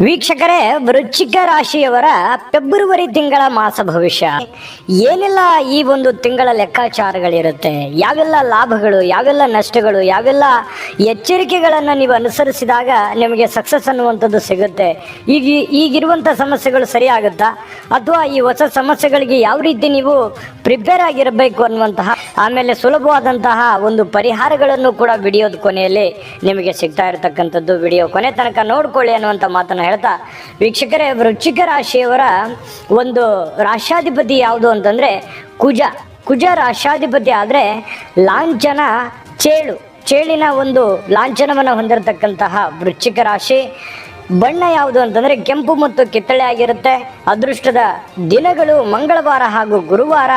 ವೀಕ್ಷಕರೇ, ವೃಶ್ಚಿಕ ರಾಶಿಯವರ ಫೆಬ್ರವರಿ ತಿಂಗಳ ಮಾಸ ಭವಿಷ್ಯ ಏನೆಲ್ಲ ಈ ಒಂದು ತಿಂಗಳ ಲೆಕ್ಕಾಚಾರಗಳಿರುತ್ತೆ, ಯಾವೆಲ್ಲ ಲಾಭಗಳು, ಯಾವೆಲ್ಲ ನಷ್ಟಗಳು, ಯಾವೆಲ್ಲ ಎಚ್ಚರಿಕೆಗಳನ್ನು ನೀವು ಅನುಸರಿಸಿದಾಗ ನಿಮಗೆ ಸಕ್ಸಸ್ ಅನ್ನುವಂಥದ್ದು ಸಿಗುತ್ತೆ. ಈಗಿರುವಂಥ ಸಮಸ್ಯೆಗಳು ಸರಿಯಾಗುತ್ತಾ, ಅಥವಾ ಈ ಹೊಸ ಸಮಸ್ಯೆಗಳಿಗೆ ಯಾವ ರೀತಿ ನೀವು ಪ್ರಿಪೇರ್ ಆಗಿರಬೇಕು ಅನ್ನುವಂತಹ, ಆಮೇಲೆ ಸುಲಭವಾದಂತಹ ಒಂದು ಪರಿಹಾರಗಳನ್ನು ಕೂಡ ವಿಡಿಯೋದ ಕೊನೆಯಲ್ಲಿ ನಿಮಗೆ ಸಿಗ್ತಾ ಇರತಕ್ಕಂಥದ್ದು. ವಿಡಿಯೋ ಕೊನೆ ತನಕ ನೋಡ್ಕೊಳ್ಳಿ ಅನ್ನುವಂಥ ಮಾತನ್ನು ಹೇಳ್ತಾ, ವೀಕ್ಷಕರೇ, ವೃಶ್ಚಿಕ ರಾಶಿಯವರ ಒಂದು ರಾಶಾಧಿಪತಿ ಯಾವುದು ಅಂತಂದ್ರೆ ಕುಜ ರಾಶಾಧಿಪತಿ. ಆದರೆ ಲಾಂಛನ ಚೇಳಿನ ಒಂದು ಲಾಂಛನವನ್ನು ಹೊಂದಿರತಕ್ಕಂತಹ ವೃಶ್ಚಿಕ ರಾಶಿ. ಬಣ್ಣ ಯಾವುದು ಅಂತಂದರೆ ಕೆಂಪು ಮತ್ತು ಕಿತ್ತಳೆ ಆಗಿರುತ್ತೆ. ಅದೃಷ್ಟದ ದಿನಗಳು ಮಂಗಳವಾರ ಹಾಗೂ ಗುರುವಾರ.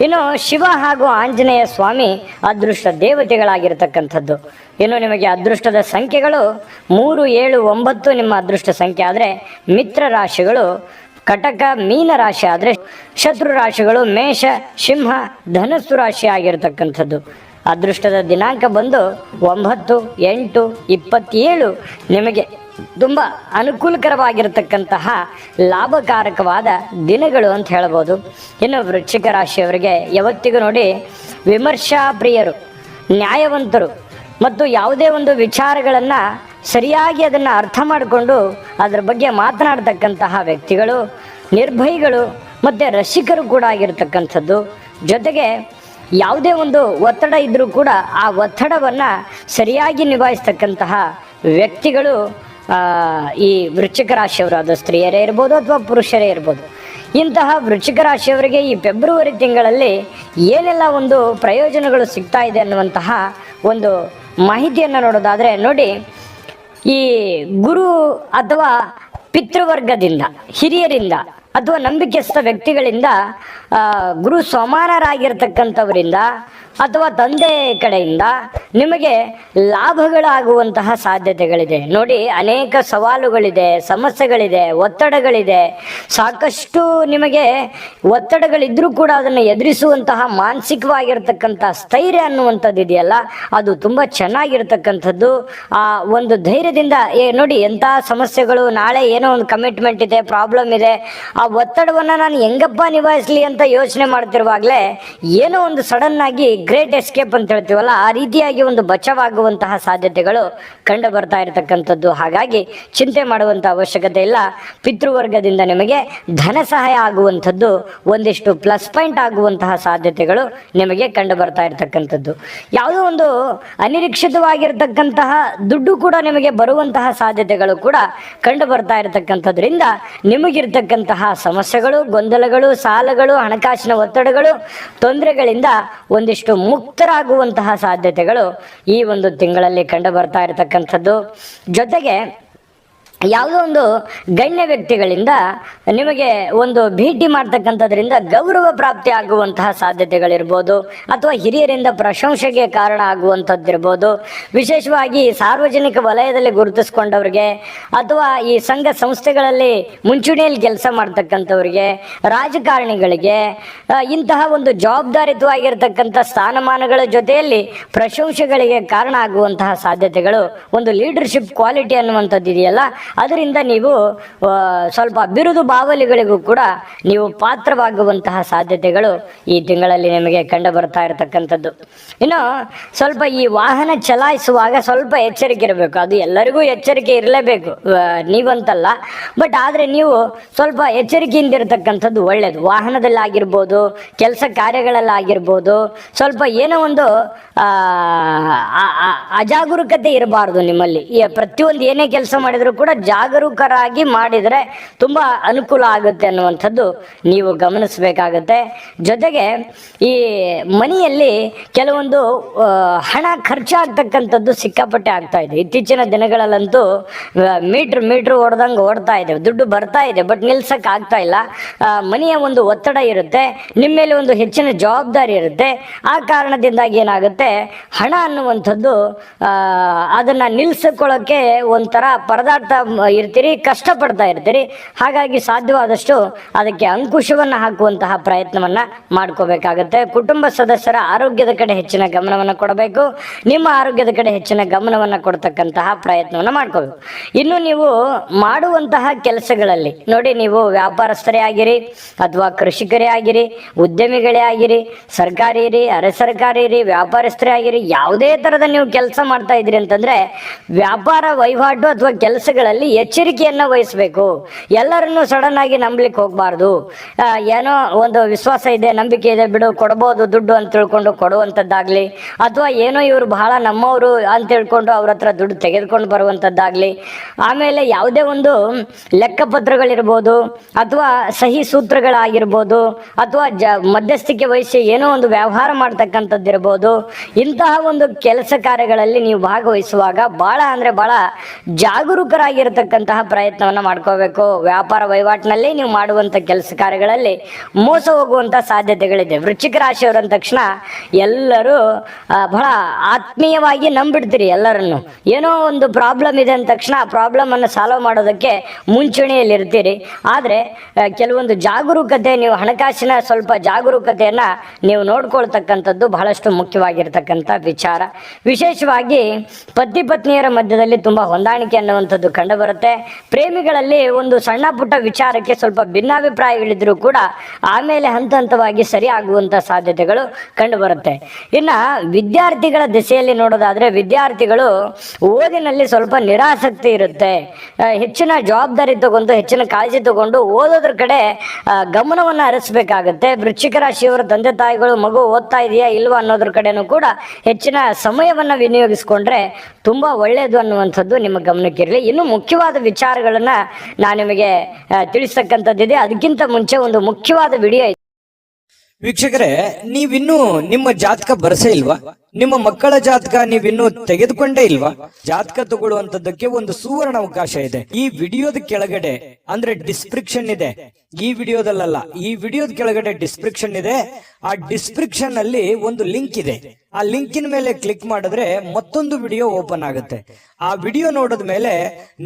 ಇನ್ನು ಶಿವ ಹಾಗೂ ಆಂಜನೇಯ ಸ್ವಾಮಿ ಅದೃಷ್ಟ ದೇವತೆಗಳಾಗಿರ್ತಕ್ಕಂಥದ್ದು. ಇನ್ನು ನಿಮಗೆ ಅದೃಷ್ಟದ ಸಂಖ್ಯೆಗಳು 3, 7, 9 ನಿಮ್ಮ ಅದೃಷ್ಟ ಸಂಖ್ಯೆ. ಆದರೆ ಮಿತ್ರ ರಾಶಿಗಳು ಕಟಕ, ಮೀನ ರಾಶಿ. ಆದರೆ ಶತ್ರು ರಾಶಿಗಳು ಮೇಷ, ಸಿಂಹ, ಧನಸ್ಸು ರಾಶಿ ಆಗಿರತಕ್ಕಂಥದ್ದು. ಅದೃಷ್ಟದ ದಿನಾಂಕ ಬಂದು 9, 8, 27 ನಿಮಗೆ ತುಂಬ ಅನುಕೂಲಕರವಾಗಿರತಕ್ಕಂತಹ ಲಾಭಕಾರಕವಾದ ದಿನಗಳು ಅಂತ ಹೇಳ್ಬೋದು. ಇನ್ನು ವೃಶ್ಚಿಕ ರಾಶಿಯವರಿಗೆ ಯಾವತ್ತಿಗೂ ನೋಡಿ, ವಿಮರ್ಶಾ ಪ್ರಿಯರು, ನ್ಯಾಯವಂತರು ಮತ್ತು ಯಾವುದೇ ಒಂದು ವಿಚಾರಗಳನ್ನು ಸರಿಯಾಗಿ ಅದನ್ನು ಅರ್ಥ ಮಾಡಿಕೊಂಡು ಅದರ ಬಗ್ಗೆ ಮಾತನಾಡ್ತಕ್ಕಂತಹ ವ್ಯಕ್ತಿಗಳು, ನಿರ್ಭಯಿಗಳು ಮತ್ತು ರಸಿಕರು ಕೂಡ ಆಗಿರ್ತಕ್ಕಂಥದ್ದು. ಜೊತೆಗೆ ಯಾವುದೇ ಒಂದು ಒತ್ತಡ ಇದ್ದರೂ ಕೂಡ ಆ ಒತ್ತಡವನ್ನು ಸರಿಯಾಗಿ ನಿಭಾಯಿಸ್ತಕ್ಕಂತಹ ವ್ಯಕ್ತಿಗಳು ಈ ವೃಶ್ಚಿಕ ರಾಶಿಯವರು. ಅದು ಸ್ತ್ರೀಯರೇ ಇರ್ಬೋದು ಅಥವಾ ಪುರುಷರೇ ಇರ್ಬೋದು. ಇಂತಹ ವೃಶ್ಚಿಕ ರಾಶಿಯವರಿಗೆ ಈ ಫೆಬ್ರವರಿ ತಿಂಗಳಲ್ಲಿ ಏನೆಲ್ಲ ಒಂದು ಪ್ರಯೋಜನಗಳು ಸಿಗ್ತಾ ಇದೆ ಅನ್ನುವಂತಹ ಒಂದು ಮಾಹಿತಿಯನ್ನು ನೋಡೋದಾದರೆ ನೋಡಿ, ಈ ಗುರು ಅಥವಾ ಪಿತೃವರ್ಗದಿಂದ, ಹಿರಿಯರಿಂದ ಅಥವಾ ನಂಬಿಕೆಸ್ಥ ವ್ಯಕ್ತಿಗಳಿಂದ, ಗುರು ಸಮಾನರಾಗಿರ್ತಕ್ಕಂಥವರಿಂದ ಅಥವಾ ತಂದೆ ಕಡೆಯಿಂದ ನಿಮಗೆ ಲಾಭಗಳಾಗುವಂತಹ ಸಾಧ್ಯತೆಗಳಿದೆ. ನೋಡಿ, ಅನೇಕ ಸವಾಲುಗಳಿದೆ, ಸಮಸ್ಯೆಗಳಿದೆ, ಒತ್ತಡಗಳಿದೆ. ಸಾಕಷ್ಟು ನಿಮಗೆ ಒತ್ತಡಗಳಿದ್ರೂ ಕೂಡ ಅದನ್ನು ಎದುರಿಸುವಂತಹ ಮಾನಸಿಕವಾಗಿರ್ತಕ್ಕಂಥ ಸ್ಥೈರ್ಯ ಅನ್ನುವಂಥದ್ದು ಇದೆಯಲ್ಲ, ಅದು ತುಂಬ ಚೆನ್ನಾಗಿರ್ತಕ್ಕಂಥದ್ದು. ಆ ಒಂದು ಧೈರ್ಯದಿಂದ ನೋಡಿ, ಎಂಥ ಸಮಸ್ಯೆಗಳು, ನಾಳೆ ಏನೋ ಒಂದು ಕಮಿಟ್ಮೆಂಟ್ ಇದೆ, ಪ್ರಾಬ್ಲಮ್ ಇದೆ, ಆ ಒತ್ತಡವನ್ನು ನಾನು ಹೆಂಗಪ್ಪ ನಿಭಾಯಿಸಲಿ ಅಂತ ಯೋಚನೆ ಮಾಡ್ತಿರುವಾಗಲೇ ಏನೋ ಒಂದು ಸಡನ್ ಆಗಿ ಗ್ರೇಟ್ ಎಸ್ಕೇಪ್ ಅಂತ ಹೇಳ್ತೀವಲ್ಲ, ಆ ರೀತಿಯಾಗಿ ಒಂದು ಬಚಾವಾಗುವಂತಹ ಸಾಧ್ಯತೆಗಳು ಕಂಡು ಬರ್ತಾ ಇರತಕ್ಕಂಥದ್ದು. ಹಾಗಾಗಿ ಚಿಂತೆ ಮಾಡುವಂಥ ಅವಶ್ಯಕತೆ ಇಲ್ಲ. ಪಿತೃವರ್ಗದಿಂದ ನಿಮಗೆ ಧನ ಸಹಾಯ ಆಗುವಂಥದ್ದು, ಒಂದಿಷ್ಟು ಪ್ಲಸ್ ಪಾಯಿಂಟ್ ಆಗುವಂತಹ ಸಾಧ್ಯತೆಗಳು ನಿಮಗೆ ಕಂಡು ಬರ್ತಾ ಇರತಕ್ಕಂಥದ್ದು. ಯಾವುದೋ ಒಂದು ಅನಿರೀಕ್ಷಿತವಾಗಿರ್ತಕ್ಕಂತಹ ದುಡ್ಡು ಕೂಡ ನಿಮಗೆ ಬರುವಂತಹ ಸಾಧ್ಯತೆಗಳು ಕೂಡ ಕಂಡು ಬರ್ತಾ ಇರತಕ್ಕಂಥದ್ರಿಂದ ನಿಮಗಿರ್ತಕ್ಕಂತಹ ಸಮಸ್ಯೆಗಳು, ಗೊಂದಲಗಳು, ಸಾಲಗಳು, ಹಣಕಾಸಿನ ಒತ್ತಡಗಳು, ತೊಂದರೆಗಳಿಂದ ಒಂದಿಷ್ಟು ಮುಕ್ತರಾಗುವಂತಹ ಸಾಧ್ಯತೆಗಳು ಈ ಒಂದು ತಿಂಗಳಲ್ಲಿ ಕಂಡು ಬರ್ತಾ ಇರತಕ್ಕಂಥದ್ದು. ಜೊತೆಗೆ ಯಾವುದೋ ಒಂದು ಗಣ್ಯ ವ್ಯಕ್ತಿಗಳಿಂದ ನಿಮಗೆ ಒಂದು ಭೇಟಿ ಮಾಡ್ತಕ್ಕಂಥದ್ರಿಂದ ಗೌರವ ಪ್ರಾಪ್ತಿ ಆಗುವಂತಹ ಸಾಧ್ಯತೆಗಳಿರ್ಬೋದು, ಅಥವಾ ಹಿರಿಯರಿಂದ ಪ್ರಶಂಸೆಗೆ ಕಾರಣ ಆಗುವಂಥದ್ದಿರ್ಬೋದು. ವಿಶೇಷವಾಗಿ ಸಾರ್ವಜನಿಕ ವಲಯದಲ್ಲಿ ಗುರುತಿಸ್ಕೊಂಡವ್ರಿಗೆ, ಅಥವಾ ಈ ಸಂಘ ಸಂಸ್ಥೆಗಳಲ್ಲಿ ಮುಂಚೂಣಿಯಲ್ಲಿ ಕೆಲಸ ಮಾಡ್ತಕ್ಕಂಥವ್ರಿಗೆ, ರಾಜಕಾರಣಿಗಳಿಗೆ, ಇಂತಹ ಒಂದು ಜವಾಬ್ದಾರಿತವಾಗಿರ್ತಕ್ಕಂಥ ಸ್ಥಾನಮಾನಗಳ ಜೊತೆಯಲ್ಲಿ ಪ್ರಶಂಸೆಗಳಿಗೆ ಕಾರಣ ಆಗುವಂತಹ ಸಾಧ್ಯತೆಗಳು, ಒಂದು ಲೀಡರ್ಶಿಪ್ ಕ್ವಾಲಿಟಿ ಅನ್ನುವಂಥದ್ದು ಇದೆಯಲ್ಲ, ಅದರಿಂದ ನೀವು ಸ್ವಲ್ಪ ಬಿರುದು ಬಾವಲಿಗಳಿಗೂ ಕೂಡ ನೀವು ಪಾತ್ರವಾಗುವಂತಹ ಸಾಧ್ಯತೆಗಳು ಈ ತಿಂಗಳಲ್ಲಿ ನಿಮಗೆ ಕಂಡು ಬರ್ತಾ ಇರತಕ್ಕಂಥದ್ದು. ಇನ್ನು ಸ್ವಲ್ಪ ಈ ವಾಹನ ಚಲಾಯಿಸುವಾಗ ಸ್ವಲ್ಪ ಎಚ್ಚರಿಕೆ ಇರಬೇಕು. ಅದು ಎಲ್ಲರಿಗೂ ಎಚ್ಚರಿಕೆ ಇರಲೇಬೇಕು, ನೀವಂತಲ್ಲ. ಬಟ್ ಆದರೆ ನೀವು ಸ್ವಲ್ಪ ಎಚ್ಚರಿಕೆಯಿಂದ ಇರತಕ್ಕಂಥದ್ದು ಒಳ್ಳೆಯದು. ವಾಹನದಲ್ಲಿ ಆಗಿರ್ಬೋದು, ಕೆಲಸ ಕಾರ್ಯಗಳಲ್ಲಾಗಿರ್ಬೋದು, ಸ್ವಲ್ಪ ಏನೋ ಒಂದು ಅಜಾಗರೂಕತೆ ಇರಬಾರ್ದು ನಿಮ್ಮಲ್ಲಿ. ಪ್ರತಿಯೊಂದು ಏನೇ ಕೆಲಸ ಮಾಡಿದರೂ ಕೂಡ ಜಾಗರೂಕರಾಗಿ ಮಾಡಿದರೆ ತುಂಬ ಅನುಕೂಲ ಆಗುತ್ತೆ ಅನ್ನುವಂಥದ್ದು ನೀವು ಗಮನಿಸಬೇಕಾಗತ್ತೆ. ಜೊತೆಗೆ ಈ ಮನೆಯಲ್ಲಿ ಕೆಲವೊಂದು ಹಣ ಖರ್ಚಾಗ್ತಕ್ಕಂಥದ್ದು ಸಿಕ್ಕಾಪಟ್ಟೆ ಆಗ್ತಾ ಇದೆ. ಇತ್ತೀಚಿನ ದಿನಗಳಲ್ಲಂತೂ ಮೀಟ್ರ್ ಹೊಡೆದಂಗೆ ಓಡ್ತಾ ಇದೆ, ದುಡ್ಡು ಬರ್ತಾ ಇದೆ, ಬಟ್ ನಿಲ್ಸಕ್ಕೆ ಆಗ್ತಾ ಇಲ್ಲ. ಮನೆಯ ಒಂದು ಒತ್ತಡ ಇರುತ್ತೆ, ನಿಮ್ಮ ಮೇಲೆ ಒಂದು ಹೆಚ್ಚಿನ ಜವಾಬ್ದಾರಿ ಇರುತ್ತೆ. ಆ ಕಾರಣದಿಂದಾಗಿ ಏನಾಗುತ್ತೆ, ಹಣ ಅನ್ನುವಂಥದ್ದು ಅದನ್ನು ನಿಲ್ಲಿಸ್ಕೊಳ್ಳೋಕ್ಕೆ ಒಂಥರ ಪರದಾಟ ಇರ್ತೀರಿ, ಕಷ್ಟಪಡ್ತಾ ಇರ್ತೀರಿ. ಹಾಗಾಗಿ ಸಾಧ್ಯವಾದಷ್ಟು ಅದಕ್ಕೆ ಅಂಕುಶವನ್ನು ಹಾಕುವಂತಹ ಪ್ರಯತ್ನವನ್ನ ಮಾಡ್ಕೋಬೇಕಾಗತ್ತೆ. ಕುಟುಂಬ ಸದಸ್ಯರ ಆರೋಗ್ಯದ ಕಡೆ ಹೆಚ್ಚಿನ ಗಮನವನ್ನು ಕೊಡಬೇಕು. ನಿಮ್ಮ ಆರೋಗ್ಯದ ಕಡೆ ಹೆಚ್ಚಿನ ಗಮನವನ್ನು ಕೊಡ್ತಕ್ಕಂತಹ ಪ್ರಯತ್ನವನ್ನು ಮಾಡ್ಕೋಬೇಕು. ಇನ್ನು ನೀವು ಮಾಡುವಂತಹ ಕೆಲಸಗಳಲ್ಲಿ ನೋಡಿ, ನೀವು ವ್ಯಾಪಾರಸ್ಥರೇ ಆಗಿರಿ ಅಥವಾ ಕೃಷಿಕರೇ ಆಗಿರಿ, ಉದ್ಯಮಿಗಳೇ ಆಗಿರಿ, ಸರ್ಕಾರಿ ಇರಿ, ಅರೆ ಸರ್ಕಾರಿ ಇರಿ, ವ್ಯಾಪಾರಸ್ಥರೇ ಆಗಿರಿ, ಯಾವುದೇ ತರದ ನೀವು ಕೆಲಸ ಮಾಡ್ತಾ ಇದ್ರಿ ಅಂತಂದ್ರೆ ವ್ಯಾಪಾರ ವಹಿವಾಟು ಅಥವಾ ಕೆಲಸಗಳಲ್ಲಿ ಎಚ್ಚರಿಕೆಯನ್ನ ವಹಿಸಬೇಕು. ಎಲ್ಲರನ್ನು ಸಡನ್ ಆಗಿ ನಂಬಲಿಕ್ಕೆ ಹೋಗ್ಬಾರ್ದು. ಏನೋ ಒಂದು ವಿಶ್ವಾಸ ಇದೆ, ನಂಬಿಕೆ ಇದೆ, ಬಿಡು ಕೊಡ್ಬೋದು ದುಡ್ಡು ಅಂತ ತಿಳ್ಕೊಂಡು ಕೊಡುವಂಥದ್ದಾಗ್ಲಿ, ಅಥವಾ ಏನೋ ಇವರು ಬಹಳ ನಮ್ಮವರು ಅಂತ ತಿಳ್ಕೊಂಡು ಅವ್ರ ಹತ್ರ ದುಡ್ಡು ತೆಗೆದುಕೊಂಡು ಬರುವಂಥದ್ದಾಗ್ಲಿ, ಆಮೇಲೆ ಯಾವುದೇ ಒಂದು ಲೆಕ್ಕಪತ್ರಗಳಿರ್ಬೋದು ಅಥವಾ ಸಹಿ ಸೂತ್ರಗಳಾಗಿರ್ಬೋದು ಅಥವಾ ಮಧ್ಯಸ್ಥಿಕೆ ವಹಿಸಿ ಏನೋ ಒಂದು ವ್ಯವಹಾರ ಮಾಡ್ತಕ್ಕಂಥದ್ದಿರ್ಬೋದು, ಇಂತಹ ಒಂದು ಕೆಲಸ ಕಾರ್ಯಗಳಲ್ಲಿ ನೀವು ಭಾಗವಹಿಸುವಾಗ ಬಹಳ ಅಂದ್ರೆ ಬಹಳ ಜಾಗರೂಕರಾಗಿರ್ತಕ್ಕಂತಹ ಪ್ರಯತ್ನವನ್ನ ಮಾಡ್ಕೋಬೇಕು. ವ್ಯಾಪಾರ ವಹಿವಾಟಿನಲ್ಲಿ ನೀವು ಮಾಡುವಂತ ಕೆಲಸ ಕಾರ್ಯಗಳಲ್ಲಿ ಮೋಸ ಹೋಗುವಂತ ಸಾಧ್ಯತೆಗಳಿದೆ. ವೃಶ್ಚಿಕ ರಾಶಿಯವರು ಅಂದ ತಕ್ಷಣ ಎಲ್ಲರೂ ಬಹಳ ಆತ್ಮೀಯವಾಗಿ ನಂಬಿಡ್ತೀರಿ. ಎಲ್ಲರನ್ನು ಏನೋ ಒಂದು ಪ್ರಾಬ್ಲಮ್ ಇದೆ ಅಂದ ತಕ್ಷಣ ಆ ಪ್ರಾಬ್ಲಮ್ ಅನ್ನು ಸಾಲ್ವ್ ಮಾಡೋದಕ್ಕೆ ಮುಂಚೂಣಿಯಲ್ಲಿ ಇರ್ತೀರಿ. ಆದ್ರೆ ಕೆಲವೊಂದು ಜಾಗರೂಕತೆ, ನೀವು ಹಣಕಾಸಿನ ಸ್ವಲ್ಪ ಜಾಗರೂಕತೆಯನ್ನ ನೀವು ನೋಡ್ಕೊಳ್ತಕ್ಕಂಥದ್ದು ಬಹಳಷ್ಟು ಮುಖ್ಯವಾಗಿರ್ತಕ್ಕಂಥ ವಿಚಾರ. ವಿಶೇಷವಾಗಿ ಪತಿ ಪತ್ನಿಯರ ಮಧ್ಯದಲ್ಲಿ ತುಂಬಾ ಹೊಂದಾಣಿಕೆ ಅನ್ನುವಂಥದ್ದು ಕಂಡು ಬರುತ್ತೆ. ಪ್ರೇಮಿಗಳಲ್ಲಿ ಒಂದು ಸಣ್ಣ ಪುಟ್ಟ ವಿಚಾರಕ್ಕೆ ಸ್ವಲ್ಪ ಭಿನ್ನಾಭಿಪ್ರಾಯಗಳಿದ್ರು ಕೂಡ ಆಮೇಲೆ ಹಂತ ಹಂತವಾಗಿ ಸರಿ ಆಗುವಂತ ಸಾಧ್ಯತೆಗಳು ಕಂಡು ಬರುತ್ತೆ. ಇನ್ನ ವಿದ್ಯಾರ್ಥಿಗಳ ದಿಸೆಯಲ್ಲಿ ನೋಡೋದಾದ್ರೆ ವಿದ್ಯಾರ್ಥಿಗಳು ಓದಿನಲ್ಲಿ ಸ್ವಲ್ಪ ನಿರಾಸಕ್ತಿ ಇರುತ್ತೆ. ಹೆಚ್ಚಿನ ಜವಾಬ್ದಾರಿ ತಗೊಂಡು ಹೆಚ್ಚಿನ ಕಾಳಜಿ ತಗೊಂಡು ಓದೋದ್ರ ಕಡೆ ಗಮನವನ್ನು ಹರಿಸಬೇಕಾಗತ್ತೆ. ವೃಶ್ಚಿಕ ರಾಶಿಯವರ ತಂದೆ ತಾಯಿಗಳು ಮಗು ಓದ್ತಾ ಇದೆಯಾ ಇಲ್ವಾ ಅನ್ನೋದ್ರ ಕಡೆನೂ ಕೂಡ ಹೆಚ್ಚಿನ ಸಮಯವನ್ನ ವಿನಿಯೋಗಿಸ್ಕೊಂಡ್ರೆ ತುಂಬಾ ಒಳ್ಳೆಯದು ಅನ್ನುವಂಥದ್ದು ನಿಮ್ಮ ಗಮನಕ್ಕಿರಲಿ. ಇನ್ನು ಮುಖ್ಯವಾದ ವಿಚಾರಗಳನ್ನ ನಾನು ನಿಮಗೆ ತಿಳಿಸ್ತಕ್ಕಂಥದ್ದಿದೆ. ಅದಕ್ಕಿಂತ ಮುಂಚೆ ಒಂದು ಮುಖ್ಯವಾದ ವಿಡಿಯೋ ಇದೆ. ವೀಕ್ಷಕರೇ, ನೀವಿನ್ನೂ ನಿಮ್ಮ ಜಾತಕ ಬರಸೇ ಇಲ್ವಾ? ನಿಮ್ಮ ಮಕ್ಕಳ ಜಾತಕ ನೀವಿನ್ನೂ ತೆಗೆದುಕೊಂಡೇ ಇಲ್ವಾ? ಜಾತಕ ತಗೊಳ್ಳುವಂತದ್ದಕ್ಕೆ ಒಂದು ಸುವರ್ಣ ಅವಕಾಶ ಇದೆ. ಈ ವಿಡಿಯೋದ ಕೆಳಗಡೆ ಅಂದ್ರೆ ಡಿಸ್ಕ್ರಿಪ್ಷನ್ ಇದೆ. ಈ ವಿಡಿಯೋದಲ್ಲ, ಈ ವಿಡಿಯೋದ ಕೆಳಗಡೆ ಡಿಸ್ಕ್ರಿಪ್ಷನ್ ಇದೆ. ಆ ಡಿಸ್ಕ್ರಿಪ್ಷನ್ ಅಲ್ಲಿ ಒಂದು ಲಿಂಕ್ ಇದೆ. ಆ ಲಿಂಕಿನ ಮೇಲೆ ಕ್ಲಿಕ್ ಮಾಡಿದ್ರೆ ಮತ್ತೊಂದು ವಿಡಿಯೋ ಓಪನ್ ಆಗುತ್ತೆ. ಆ ವಿಡಿಯೋ ನೋಡಿದ ಮೇಲೆ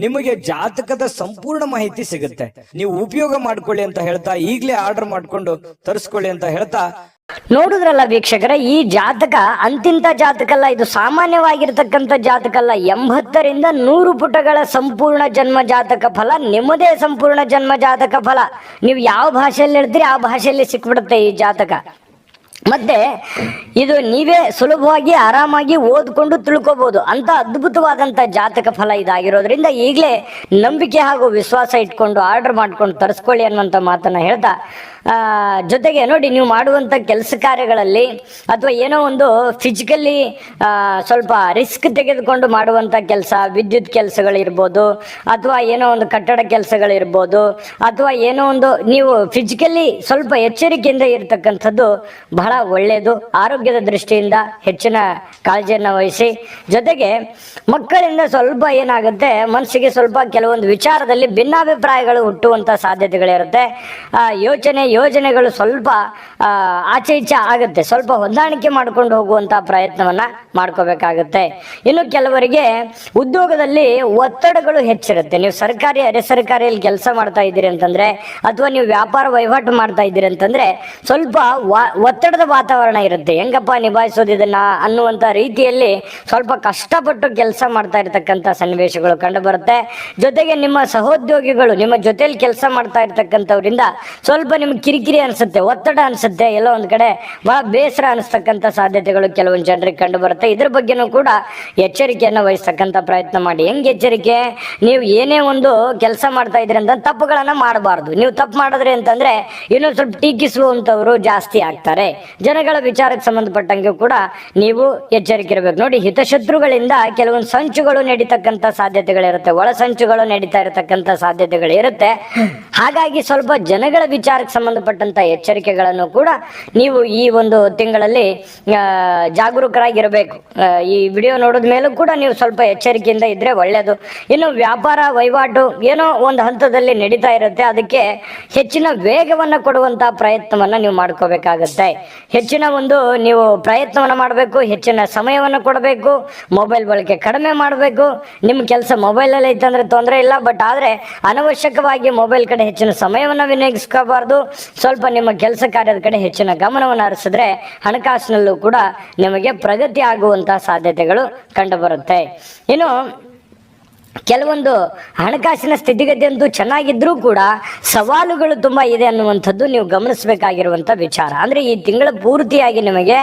ನಿಮಗೆ ಜಾತಕದ ಸಂಪೂರ್ಣ ಮಾಹಿತಿ ಸಿಗುತ್ತೆ. ನೀವು ಉಪಯೋಗ ಮಾಡ್ಕೊಳ್ಳಿ ಅಂತ ಹೇಳ್ತಾ, ಈಗಲೇ ಆರ್ಡರ್ ಮಾಡ್ಕೊಂಡು ತರಿಸ್ಕೊಳ್ಳಿ ಅಂತ ಹೇಳ್ತಾ, ನೋಡುದ್ರಲ್ಲ ವೀಕ್ಷಕರ, ಈ ಜಾತಕ ಅಂತಿಂತ ಜಾತಕ ಅಲ್ಲ, ಇದು ಸಾಮಾನ್ಯವಾಗಿರ್ತಕ್ಕಂಥ ಜಾತಕ ಅಲ್ಲ. 80ರಿಂದ 100 ಪುಟಗಳ ಸಂಪೂರ್ಣ ಜನ್ಮ ಜಾತಕ ಫಲ, ನಿಮ್ಮದೇ ಸಂಪೂರ್ಣ ಜನ್ಮ ಜಾತಕ ಫಲ. ನೀವು ಯಾವ ಭಾಷೆಯಲ್ಲಿ ಹೇಳ್ತೀರಿ ಆ ಭಾಷೆಯಲ್ಲಿ ಸಿಕ್ಬಿಡುತ್ತೆ ಈ ಜಾತಕ. ಮತ್ತೆ ಇದು ನೀವೇ ಸುಲಭವಾಗಿ ಆರಾಮಾಗಿ ಓದ್ಕೊಂಡು ತಿಳ್ಕೋಬಹುದು ಅಂತ ಅದ್ಭುತವಾದಂತ ಜಾತಕ ಫಲ ಇದಾಗಿರೋದ್ರಿಂದ ಈಗಲೇ ನಂಬಿಕೆ ಹಾಗೂ ವಿಶ್ವಾಸ ಇಟ್ಕೊಂಡು ಆರ್ಡರ್ ಮಾಡ್ಕೊಂಡು ತರಿಸ್ಕೊಳ್ಳಿ ಅನ್ನುವಂಥ ಮಾತನ್ನ ಹೇಳ್ತಾ, ಜೊತೆಗೆ ನೋಡಿ, ನೀವು ಮಾಡುವಂತ ಕೆಲಸ ಕಾರ್ಯಗಳಲ್ಲಿ ಅಥವಾ ಏನೋ ಒಂದು ಫಿಸಿಕಲಿ ಸ್ವಲ್ಪ ರಿಸ್ಕ್ ತೆಗೆದುಕೊಂಡು ಮಾಡುವಂತ ಕೆಲಸ, ವಿದ್ಯುತ್ ಕೆಲಸಗಳಿರ್ಬೋದು ಅಥವಾ ಏನೋ ಒಂದು ಕಟ್ಟಡ ಕೆಲಸಗಳಿರ್ಬೋದು ಅಥವಾ ಏನೋ ಒಂದು ನೀವು ಫಿಸಿಕಲಿ ಸ್ವಲ್ಪ ಎಚ್ಚರಿಕೆಯಿಂದ ಇರತಕ್ಕಂಥದ್ದು ಬಹಳ ಒಳ್ಳೆಯದು. ಆರೋಗ್ಯದ ದೃಷ್ಟಿಯಿಂದ ಹೆಚ್ಚಿನ ಕಾಳಜಿಯನ್ನು ವಹಿಸಿ. ಜೊತೆಗೆ ಮಕ್ಕಳಿಂದ ಸ್ವಲ್ಪ ಏನಾಗುತ್ತೆ, ಮನಸ್ಸಿಗೆ ಸ್ವಲ್ಪ ಕೆಲವೊಂದು ವಿಚಾರದಲ್ಲಿ ಭಿನ್ನಾಭಿಪ್ರಾಯಗಳು ಹುಟ್ಟುವಂತ ಸಾಧ್ಯತೆಗಳಿರುತ್ತೆ. ಯೋಜನೆಗಳು ಸ್ವಲ್ಪ ಆಚೆ ಈಚೆ ಆಗುತ್ತೆ. ಸ್ವಲ್ಪ ಹೊಂದಾಣಿಕೆ ಮಾಡ್ಕೊಂಡು ಹೋಗುವಂತ ಪ್ರಯತ್ನವನ್ನ ಮಾಡ್ಕೋಬೇಕಾಗುತ್ತೆ. ಇನ್ನು ಕೆಲವರಿಗೆ ಉದ್ಯೋಗದಲ್ಲಿ ಒತ್ತಡಗಳು ಹೆಚ್ಚಿರುತ್ತೆ. ನೀವು ಸರ್ಕಾರಿ ಅರೆ ಸರ್ಕಾರಿಯಲ್ಲಿ ಕೆಲಸ ಮಾಡ್ತಾ ಇದ್ದೀರಿ ಅಂತಂದ್ರೆ ಅಥವಾ ನೀವು ವ್ಯಾಪಾರ ವಹಿವಾಟು ಮಾಡ್ತಾ ಇದ್ದೀರಿ ಅಂತಂದ್ರೆ ಸ್ವಲ್ಪ ಒತ್ತಡದ ವಾತಾವರಣ ಇರುತ್ತೆ. ಹೆಂಗಪ್ಪ ನಿಭಾಯಿಸೋದು ಇದನ್ನ ಅನ್ನುವಂತ ರೀತಿಯಲ್ಲಿ ಸ್ವಲ್ಪ ಕಷ್ಟಪಟ್ಟು ಕೆಲಸ ಮಾಡ್ತಾ ಇರ್ತಕ್ಕಂಥ ಸನ್ನಿವೇಶಗಳು ಕಂಡು ಬರುತ್ತೆ. ಜೊತೆಗೆ ನಿಮ್ಮ ಸಹೋದ್ಯೋಗಿಗಳು, ನಿಮ್ಮ ಜೊತೆಲಿ ಕೆಲಸ ಮಾಡ್ತಾ ಇರ್ತಕ್ಕಂಥವ್ರಿಂದ ಸ್ವಲ್ಪ ನಿಮ್ಗೆ ಕಿರಿಕಿರಿ ಅನ್ಸುತ್ತೆ, ಒತ್ತಡ ಅನ್ಸುತ್ತೆ, ಎಲ್ಲೋ ಒಂದ್ ಕಡೆ ಬಹಳ ಬೇಸರ ಅನಿಸ್ತಕ್ಕಂಥ ಸಾಧ್ಯತೆಗಳು ಕೆಲವೊಂದು ಜನರಿಗೆ ಕಂಡು ಬರುತ್ತೆ. ಇದ್ರ ಬಗ್ಗೆನೂ ಕೂಡ ಎಚ್ಚರಿಕೆಯನ್ನು ವಹಿಸ್ತಕ್ಕಂಥ ಪ್ರಯತ್ನ ಮಾಡಿ. ಹೆಂಗ್ ಎಚ್ಚರಿಕೆ? ನೀವು ಏನೇ ಒಂದು ಕೆಲಸ ಮಾಡ್ತಾ ಇದ್ರಿ ಅಂತ ತಪ್ಪುಗಳನ್ನ ಮಾಡಬಾರ್ದು. ನೀವು ತಪ್ಪು ಮಾಡಿದ್ರಿ ಅಂತಂದ್ರೆ ಇನ್ನೊಂದು ಸ್ವಲ್ಪ ಟೀಕಿಸುವಂತವ್ರು ಜಾಸ್ತಿ ಆಗ್ತಾರೆ. ಜನಗಳ ವಿಚಾರಕ್ಕೆ ಸಂಬಂಧಪಟ್ಟಂಗೆ ಕೂಡ ನೀವು ಎಚ್ಚರಿಕೆ ಇರಬೇಕು. ನೋಡಿ, ಹಿತಶತ್ರುಗಳಿಂದ ಕೆಲವೊಂದು ಸಂಚುಗಳು ನಡೀತಕ್ಕಂಥ ಸಾಧ್ಯತೆಗಳಿರುತ್ತೆ, ಒಳ ಸಂಚುಗಳು ನಡೀತಾ ಇರತಕ್ಕಂಥ ಸಾಧ್ಯತೆಗಳು ಇರುತ್ತೆ. ಹಾಗಾಗಿ ಸ್ವಲ್ಪ ಜನಗಳ ವಿಚಾರಕ್ಕೆ ಸಂಬಂಧ ಸಂಬಂಧಪಟ್ಟಂತ ಎಚ್ಚರಿಕೆಗಳನ್ನು ಕೂಡ ನೀವು ಈ ಒಂದು ತಿಂಗಳಲ್ಲಿ ಜಾಗರೂಕರಾಗಿರಬೇಕು. ಈ ವಿಡಿಯೋ ನೋಡಿದ ಮೇಲೂ ಕೂಡ ನೀವು ಸ್ವಲ್ಪ ಎಚ್ಚರಿಕೆಯಿಂದ ಇದ್ರೆ ಒಳ್ಳೆಯದು. ಇನ್ನು ವ್ಯಾಪಾರ ವಹಿವಾಟು ಏನೋ ಒಂದು ಹಂತದಲ್ಲಿ ನಡೀತಾ ಇರುತ್ತೆ, ಅದಕ್ಕೆ ಹೆಚ್ಚಿನ ವೇಗವನ್ನು ಕೊಡುವಂತಹ ಪ್ರಯತ್ನವನ್ನ ನೀವು ಮಾಡ್ಕೋಬೇಕಾಗತ್ತೆ. ಹೆಚ್ಚಿನ ಒಂದು ನೀವು ಪ್ರಯತ್ನವನ್ನ ಮಾಡಬೇಕು, ಹೆಚ್ಚಿನ ಸಮಯವನ್ನು ಕೊಡಬೇಕು, ಮೊಬೈಲ್ ಬಳಕೆ ಕಡಿಮೆ ಮಾಡಬೇಕು. ನಿಮ್ಮ ಕೆಲಸ ಮೊಬೈಲಲ್ಲಿ ಐತಂದ್ರೆ ತೊಂದರೆ ಇಲ್ಲ, ಬಟ್ ಆದ್ರೆ ಅನವಶ್ಯಕವಾಗಿ ಮೊಬೈಲ್ ಕಡೆ ಹೆಚ್ಚಿನ ಸಮಯವನ್ನು ವಿನಿಯೋಗಿಸ್ಕೋಬಾರ್ದು. ಸ್ವಲ್ಪ ನಿಮ್ಮ ಕೆಲಸ ಕಾರ್ಯದ ಕಡೆ ಹೆಚ್ಚಿನ ಗಮನವನ್ನು ಹರಿಸಿದ್ರೆ ಹಣಕಾಸಿನಲ್ಲೂ ಕೂಡ ನಿಮಗೆ ಪ್ರಗತಿ ಆಗುವಂತಹ ಸಾಧ್ಯತೆಗಳು ಕಂಡುಬರುತ್ತೆ. ಇನ್ನು ಕೆಲವೊಂದು ಹಣಕಾಸಿನ ಸ್ಥಿತಿಗತಿ ಅಂತೂ ಚೆನ್ನಾಗಿದ್ರೂ ಕೂಡ ಸವಾಲುಗಳು ತುಂಬಾ ಇದೆ ಅನ್ನುವಂಥದ್ದು ನೀವು ಗಮನಿಸಬೇಕಾಗಿರುವಂತ ವಿಚಾರ. ಅಂದ್ರೆ ಈ ತಿಂಗಳ ಪೂರ್ತಿಯಾಗಿ ನಿಮಗೆ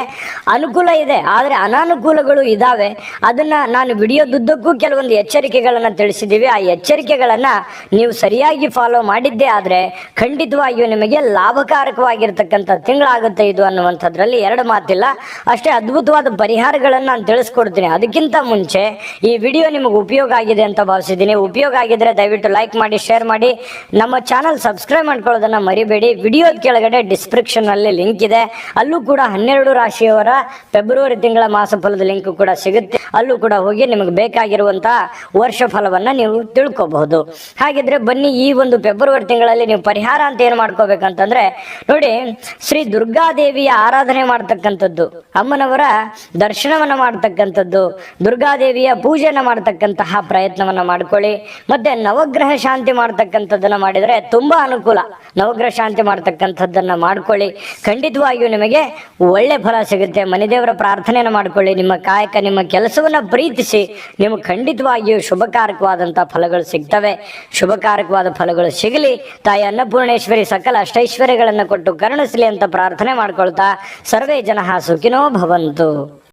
ಅನುಕೂಲ ಇದೆ, ಆದ್ರೆ ಅನಾನುಕೂಲಗಳು ಇದಾವೆ. ಅದನ್ನ ನಾನು ವಿಡಿಯೋದುದ್ದಕ್ಕೂ ಕೆಲವೊಂದು ಎಚ್ಚರಿಕೆಗಳನ್ನ ತಿಳಿಸಿದ್ದೀವಿ. ಆ ಎಚ್ಚರಿಕೆಗಳನ್ನ ನೀವು ಸರಿಯಾಗಿ ಫಾಲೋ ಮಾಡಿದ್ದೇ ಆದ್ರೆ ಖಂಡಿತವಾಗಿಯೂ ನಿಮಗೆ ಲಾಭಕಾರಕವಾಗಿರ್ತಕ್ಕಂಥ ತಿಂಗಳಾಗುತ್ತೆ ಇದು ಅನ್ನುವಂಥದ್ರಲ್ಲಿ ಎರಡು ಮಾತಿಲ್ಲ. ಅಷ್ಟೇ ಅದ್ಭುತವಾದ ಪರಿಹಾರಗಳನ್ನ ನಾನು ತಿಳಿಸ್ಕೊಡ್ತೀನಿ. ಅದಕ್ಕಿಂತ ಮುಂಚೆ ಈ ವಿಡಿಯೋ ನಿಮಗೆ ಉಪಯೋಗ ಆಗಿದೆ ಅಂತ ಭಾವಿಸಿದ್ದೀನಿ. ಉಪಯೋಗ ಆಗಿದ್ರೆ ದಯವಿಟ್ಟು ಲೈಕ್ ಮಾಡಿ, ಶೇರ್ ಮಾಡಿ, ನಮ್ಮ ಚಾನಲ್ ಸಬ್ಸ್ಕ್ರೈಬ್ ಮಾಡ್ಕೊಳ್ಳೋದನ್ನ ಮರಿಬೇಡಿ. ವಿಡಿಯೋದ ಕೆಳಗಡೆ ಡಿಸ್ಕ್ರಿಪ್ಷನ್ ಅಲ್ಲಿ ಲಿಂಕ್ ಇದೆ, ಅಲ್ಲೂ ಕೂಡ 12 ರಾಶಿಯವರ ಫೆಬ್ರವರಿ ತಿಂಗಳ ಮಾಸ ಫಲದ ಲಿಂಕ್ ಕೂಡ ಸಿಗುತ್ತೆ. ಅಲ್ಲೂ ಕೂಡ ಹೋಗಿ ನಿಮಗೆ ಬೇಕಾಗಿರುವಂತಹ ವರ್ಷ ಫಲವನ್ನ ನೀವು ತಿಳ್ಕೋಬಹುದು. ಹಾಗಿದ್ರೆ ಬನ್ನಿ, ಈ ಒಂದು ಫೆಬ್ರವರಿ ತಿಂಗಳಲ್ಲಿ ನೀವು ಪರಿಹಾರ ಅಂತ ಏನು ಮಾಡ್ಕೋಬೇಕಂತಂದ್ರೆ ನೋಡಿ, ಶ್ರೀ ದುರ್ಗಾದೇವಿಯ ಆರಾಧನೆ ಮಾಡ್ತಕ್ಕಂಥದ್ದು, ಅಮ್ಮನವರ ದರ್ಶನವನ್ನ ಮಾಡ್ತಕ್ಕಂಥದ್ದು, ದುರ್ಗಾದೇವಿಯ ಪೂಜೆಯನ್ನ ಮಾಡ್ತಕ್ಕಂತಹ ಪ್ರಯತ್ನವನ್ನ ಮಾಡ್ಕೊಳ್ಳಿ. ಮತ್ತೆ ನವಗ್ರಹ ಶಾಂತಿ ಮಾಡ್ತಕ್ಕಂಥದ್ದನ್ನ ಮಾಡಿದ್ರೆ ತುಂಬಾ ಅನುಕೂಲ. ನವಗ್ರಹ ಶಾಂತಿ ಮಾಡ್ತಕ್ಕಂಥದ್ದನ್ನ ಮಾಡ್ಕೊಳ್ಳಿ, ಖಂಡಿತವಾಗಿಯೂ ನಿಮಗೆ ಒಳ್ಳೆ ಫಲ ಸಿಗುತ್ತೆ. ಮನೆದೇವರ ಪ್ರಾರ್ಥನೆಯನ್ನು ಮಾಡ್ಕೊಳ್ಳಿ. ನಿಮ್ಮ ಕಾಯಕ, ನಿಮ್ಮ ಕೆಲಸವನ್ನ ಪ್ರೀತಿಸಿ, ನಿಮಗೆ ಖಂಡಿತವಾಗಿಯೂ ಶುಭಕಾರಕವಾದಂತಹ ಫಲಗಳು ಸಿಗ್ತವೆ. ಶುಭಕಾರಕವಾದ ಫಲಗಳು ಸಿಗಲಿ. ತಾಯಿ ಅನ್ನಪೂರ್ಣೇಶ್ವರಿ ಸಕಲ ಅಷ್ಟೈಶ್ವರ್ಯಗಳನ್ನು ಕೊಟ್ಟು ಕರುಣಿಸಲಿ ಅಂತ ಪ್ರಾರ್ಥನೆ ಮಾಡ್ಕೊಳ್ತಾ ಸರ್ವೇ ಜನಃ ಸುಖಿನೋ ಭವಂತು.